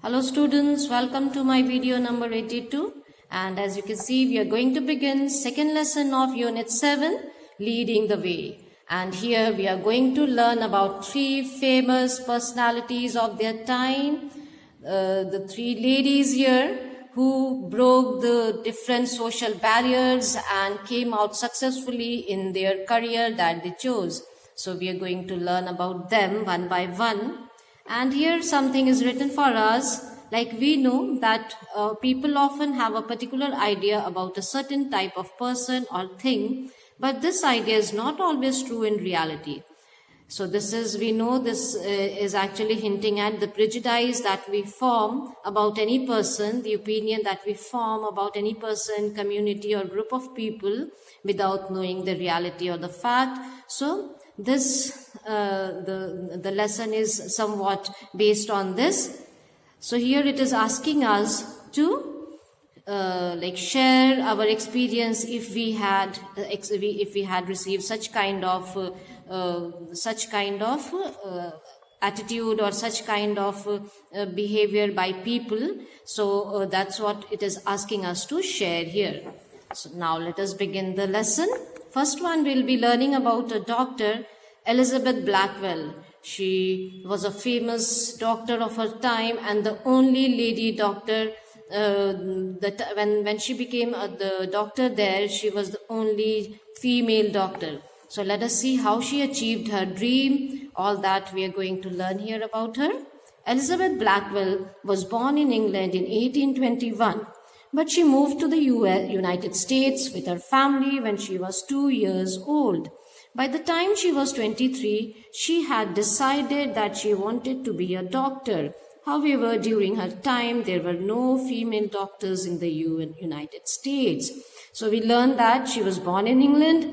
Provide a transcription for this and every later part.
Hello students, welcome to my video number 82, and as you can see we are going to begin second lesson of unit 7, leading the way. And here we are going to learn about three famous personalities of their time, the three ladies here who broke the different social barriers and came out successfully in their career that they chose. So we are going to learn about them one by one. And here something is written for us, like we know that people often have a particular idea about a certain type of person or thing, but this idea is not always true in reality. So we know this is actually hinting at the prejudice that we form about any person, the opinion that we form about any person, community or group of people without knowing the reality or the fact. So the lesson is somewhat based on this. So here it is asking us to share our experience if we had received such kind of attitude or such kind of behavior by people. So that's what it is asking us to share here. So now let us begin the lesson. First one, we'll be learning about a doctor, Elizabeth Blackwell. She was a famous doctor of her time and the only lady doctor. When she became the doctor there, she was the only female doctor. So let us see how she achieved her dream. All that we are going to learn here about her. Elizabeth Blackwell was born in England in 1821. But she moved to the United States with her family when she was 2 years old. By the time she was 23, she had decided that she wanted to be a doctor. However, during her time, there were no female doctors in the United States. So we learned that she was born in England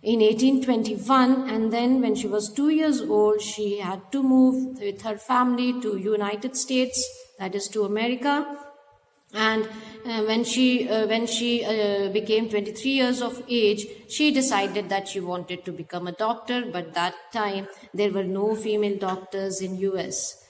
in 1821, and then when she was 2 years old, she had to move with her family to United States, that is to America. And when she became 23 years of age, she decided that she wanted to become a doctor, but that time there were no female doctors in US.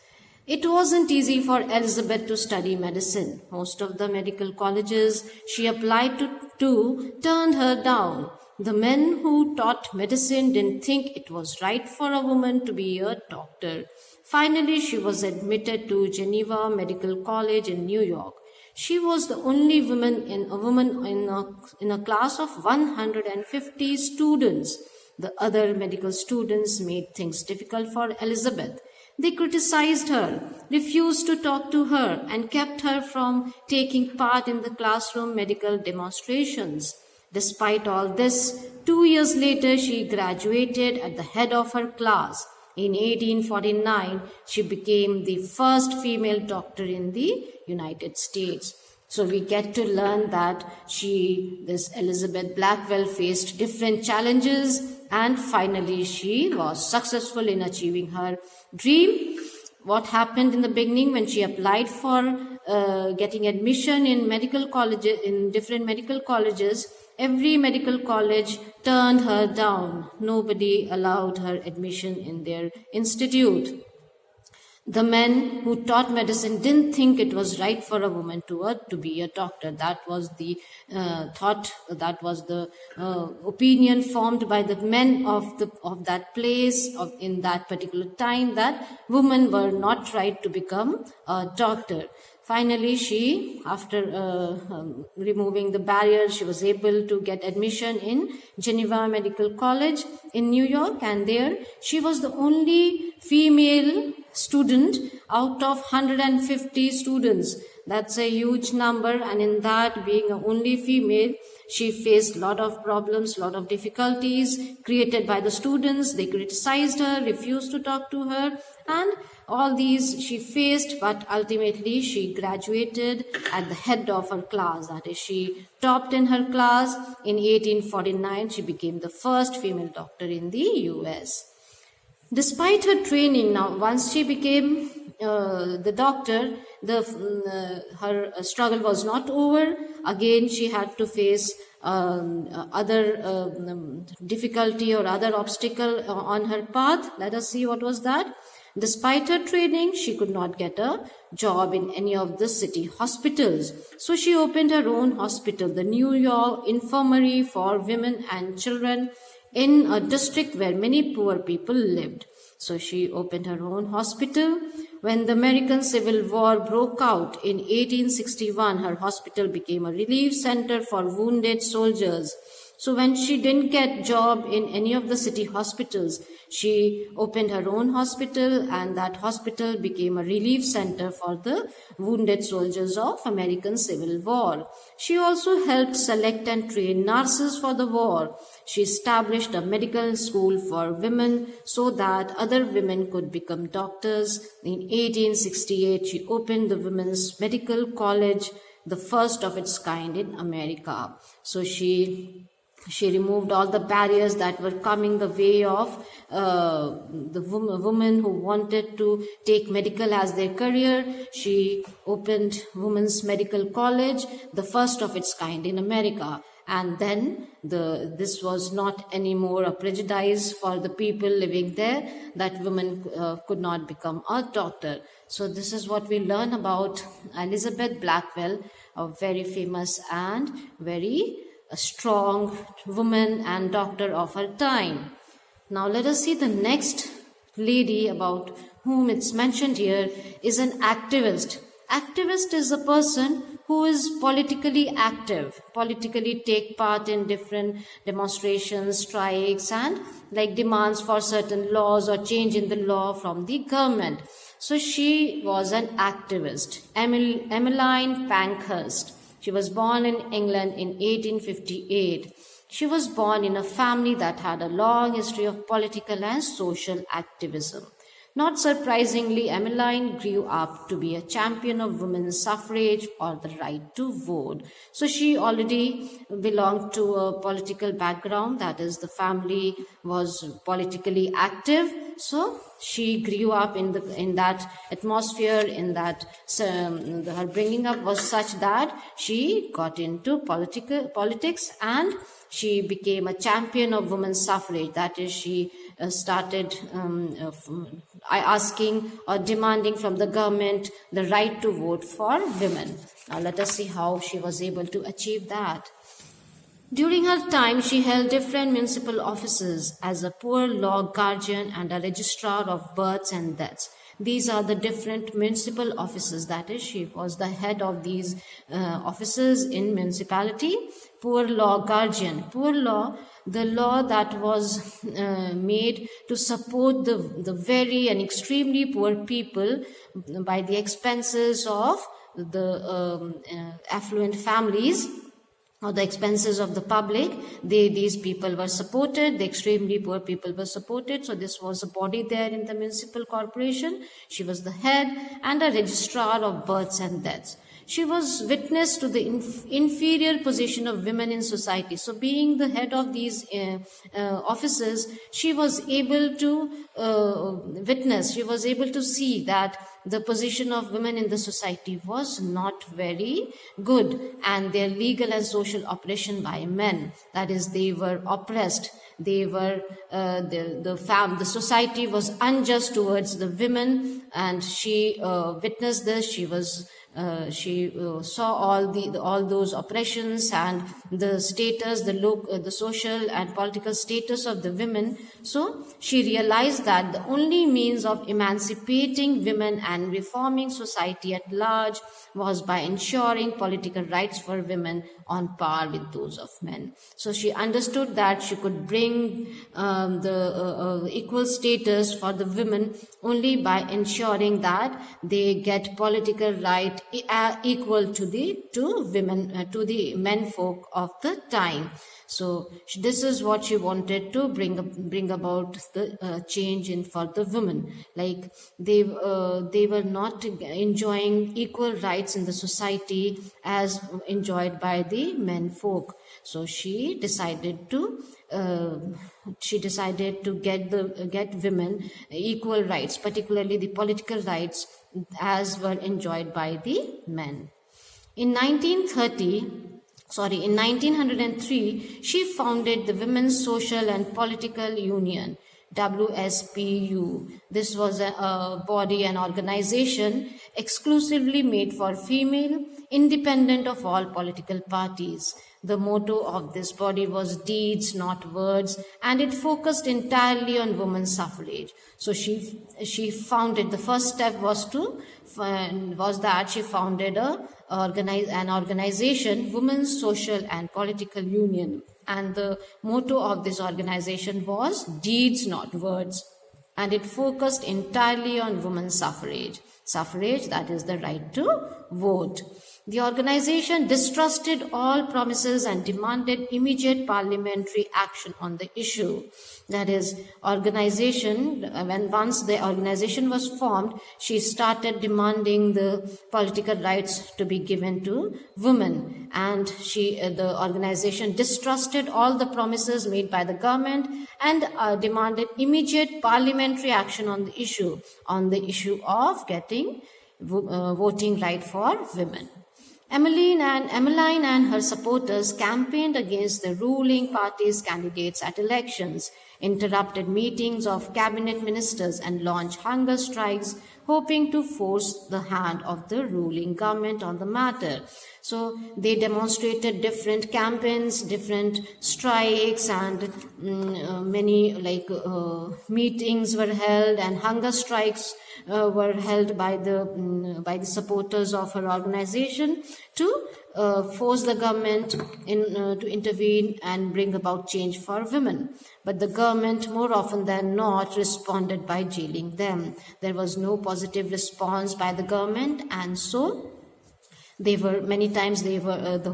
It wasn't easy for Elizabeth to study medicine. Most of the medical colleges she applied to turned her down. The men who taught medicine didn't think it was right for a woman to be a doctor. Finally, she was admitted to Geneva Medical College in New York. She was the only woman in a class of 150 students. The other medical students made things difficult for Elizabeth. They criticized her, refused to talk to her, and kept her from taking part in the classroom medical demonstrations. Despite all this, 2 years later, she graduated at the head of her class. In 1849, she became the first female doctor in the United States. So we get to learn that this Elizabeth Blackwell faced different challenges and finally she was successful in achieving her dream. What happened in the beginning when she applied for getting admission in medical colleges, in different medical colleges, every medical college turned her down. Nobody allowed her admission in their institute. The men who taught medicine didn't think it was right for a woman to be a doctor. That was the thought, that was the opinion formed by the men of that place in that particular time, that women were not right to become a doctor. Finally, she, after removing the barrier, she was able to get admission in Geneva Medical College in New York, and there she was the only female student out of 150 students. That's a huge number, and in that, being a only female, she faced a lot of problems, a lot of difficulties created by the students. They criticized her, refused to talk to her, and all these she faced, but ultimately she graduated at the head of her class. That is, she topped in her class. In 1849, she became the first female doctor in the US. Despite her training, now once she became the doctor, her struggle was not over. Again, she had to face other difficulty or other obstacle on her path. Let us see what was that. Despite her training, she could not get a job in any of the city hospitals. So she opened her own hospital, the New York Infirmary for Women and Children, in a district where many poor people lived. So she opened her own hospital. When the American Civil War broke out in 1861, her hospital became a relief center for wounded soldiers. So when she didn't get job in any of the city hospitals, she opened her own hospital, and that hospital became a relief center for the wounded soldiers of American Civil War. She also helped select and train nurses for the war. She established a medical school for women so that other women could become doctors. In 1868, she opened the Women's Medical College, the first of its kind in America. So she removed all the barriers that were coming the way of the women who wanted to take medical as their career. She opened Women's Medical College, the first of its kind in America. And then this was not anymore a prejudice for the people living there, that women could not become a doctor. So this is what we learn about Elizabeth Blackwell, a very famous and very strong woman and doctor of her time. Now let us see the next lady about whom it's mentioned here is an activist. Activist is a person who is politically active, politically take part in different demonstrations, strikes, and like demands for certain laws or change in the law from the government. So she was an activist, Emmeline Pankhurst. She was born in England in 1858. She was born in a family that had a long history of political and social activism. Not surprisingly, Emmeline grew up to be a champion of women's suffrage or the right to vote. So she already belonged to a political background, that is, the family was politically active. So she grew up in that atmosphere, in that her bringing up was such that she got into politics, and she became a champion of women's suffrage. That is, she started asking or demanding from the government the right to vote for women. Now let us see how she was able to achieve that. During her time, she held different municipal offices as a poor law guardian and a registrar of births and deaths. These are the different municipal offices. That is, she was the head of these offices in municipality. Poor law guardian. Poor law, the law that was made to support the very and extremely poor people by the expenses of the affluent families, or the expenses of the public. These people were supported, the extremely poor people were supported. So this was a body there in the municipal corporation. She was the head and a registrar of births and deaths. She was witness to the inferior position of women in society. So being the head of these offices, she was able to witness, she was able to see that the position of women in the society was not very good, and their legal and social oppression by men. That is, they were oppressed. They were the society was unjust towards the women, and she witnessed this. She saw all those oppressions and the status, the social and political status of the women. So she realized that the only means of emancipating women and reforming society at large was by ensuring political rights for women on par with those of men. So she understood that she could bring the equal status for the women only by ensuring that they get political right equal to the men folk of the time. So this is what she wanted to bring about the change in for the women. Like they were not enjoying equal rights in the society as enjoyed by the men folk. So she decided to get women equal rights, particularly the political rights as were enjoyed by the men. In 1903, she founded the Women's Social and Political Union. WSPU. This was a body, an organization exclusively made for female, independent of all political parties. The motto of this body was deeds, not words, and it focused entirely on women's suffrage. So she founded, the first step was that she founded an organization, Women's Social and Political Union. And the motto of this organization was deeds, not words. And it focused entirely on women's suffrage. Suffrage, that is the right to vote. The organization distrusted all promises and demanded immediate parliamentary action on the issue. That is, once the organization was formed, she started demanding the political rights to be given to women. And the organization distrusted all the promises made by the government and demanded immediate parliamentary action on the issue of getting voting right for women. Emmeline and her supporters campaigned against the ruling party's candidates at elections, interrupted meetings of cabinet ministers, and launched hunger strikes, hoping to force the hand of the ruling government on the matter. So they demonstrated different campaigns, different strikes, and many meetings were held, and hunger strikes were held by the supporters of her organization to force the government to intervene and bring about change for women. But the government, more often than not, responded by jailing them. There was no positive response by the government, and so the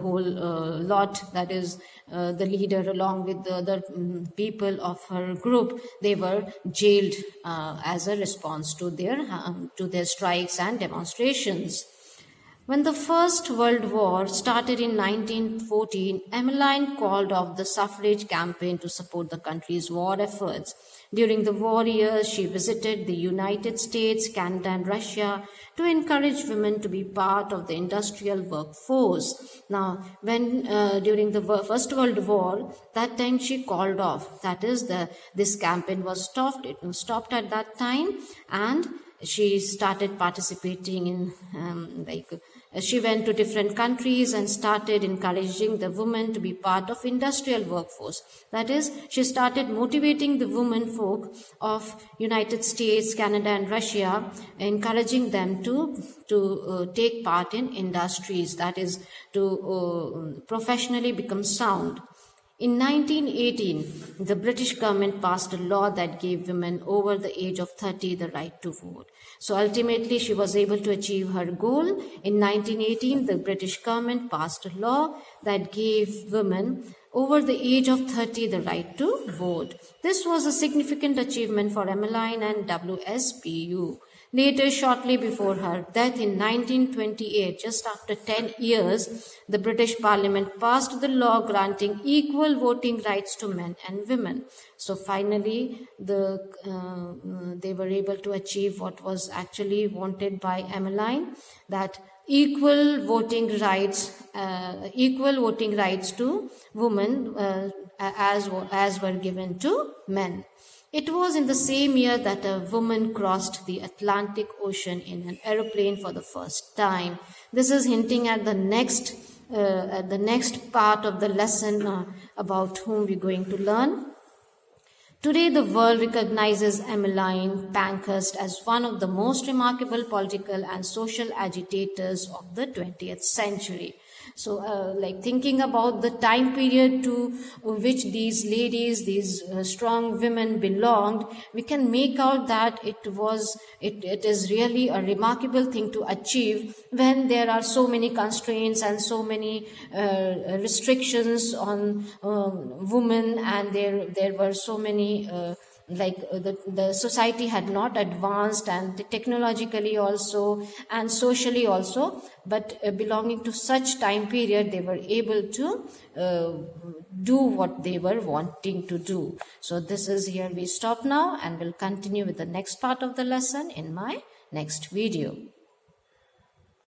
whole lot, that is the leader along with the other people of her group, they were jailed as a response to their strikes and demonstrations. When the First World War started in 1914, Emmeline called off the suffrage campaign to support the country's war efforts. During the war years, she visited the United States, Canada, and Russia to encourage women to be part of the industrial workforce. Now, when during the First World War, that time she called off. That is, this campaign was stopped. It was stopped at that time, and she started participating in she went to different countries and started encouraging the women to be part of industrial workforce. That is, she started motivating the women folk of United States, Canada, and Russia, encouraging them to take part in industries, that is, to professionally become sound. In 1918, the British government passed a law that gave women over the age of 30 the right to vote. So ultimately, she was able to achieve her goal. In 1918, the British government passed a law that gave women over the age of 30 the right to vote. This was a significant achievement for Emmeline and WSPU. Later, shortly before her death in 1928, just after 10 years, the British Parliament passed the law granting equal voting rights to men and women. So finally, they were able to achieve what was actually wanted by Emmeline, that equal voting rights to women as were given to men. It was in the same year that a woman crossed the Atlantic Ocean in an aeroplane for the first time. This is hinting at the next part of the lesson about whom we're going to learn. Today, the world recognizes Emmeline Pankhurst as one of the most remarkable political and social agitators of the 20th century. So, thinking about the time period to which these ladies, these strong women belonged, we can make out that it is really a remarkable thing to achieve when there are so many constraints and so many restrictions on women, and there were so many the society had not advanced, and technologically also and socially also, but belonging to such time period, they were able to do what they were wanting to do. So this is here we stop now, and we'll continue with the next part of the lesson in my next video.